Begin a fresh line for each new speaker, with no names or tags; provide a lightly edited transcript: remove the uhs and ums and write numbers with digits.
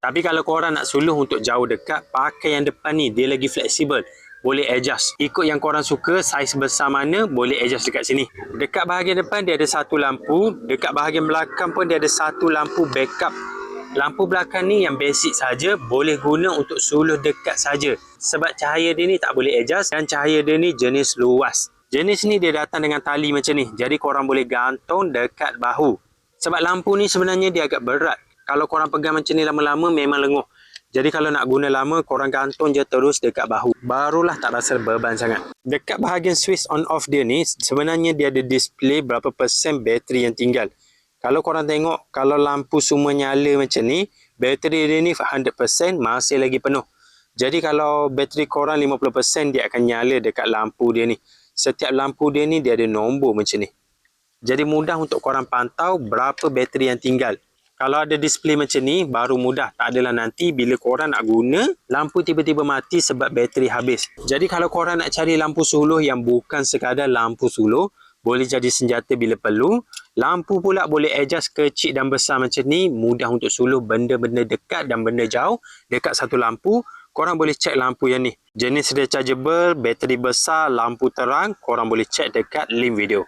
Tapi kalau korang nak suluh untuk jauh dekat, pakai yang depan ni, dia lagi fleksibel. Boleh adjust. Ikut yang korang suka, saiz besar mana, boleh adjust dekat sini. Dekat bahagian depan dia ada satu lampu, dekat bahagian belakang pun dia ada satu lampu backup. Lampu belakang ni yang basic saja, boleh guna untuk suluh dekat saja. Sebab cahaya dia ni tak boleh adjust dan cahaya dia ni jenis luas. Jenis ni dia datang dengan tali macam ni. Jadi korang boleh gantung dekat bahu. Sebab lampu ni sebenarnya dia agak berat. Kalau korang pegang macam ni lama-lama memang lenguh. Jadi kalau nak guna lama, korang gantung je terus dekat bahu. Barulah tak rasa beban sangat. Dekat bahagian switch on off dia ni, sebenarnya dia ada display berapa persen bateri yang tinggal. Kalau korang tengok, kalau lampu semua nyala macam ni, bateri dia ni 100% masih lagi penuh. Jadi kalau bateri korang 50%, dia akan nyala dekat lampu dia ni. Setiap lampu dia ni, dia ada nombor macam ni. Jadi mudah untuk korang pantau berapa bateri yang tinggal. Kalau ada display macam ni, baru mudah. Tak adalah nanti bila korang nak guna, lampu tiba-tiba mati sebab bateri habis. Jadi kalau korang nak cari lampu suluh yang bukan sekadar lampu suluh, boleh jadi senjata bila perlu. Lampu pula boleh adjust kecil dan besar macam ni. Mudah untuk suluh benda-benda dekat dan benda jauh dekat satu lampu. Korang boleh cek lampu yang ni. Jenis rechargeable, bateri besar, lampu terang. Korang boleh cek dekat link video.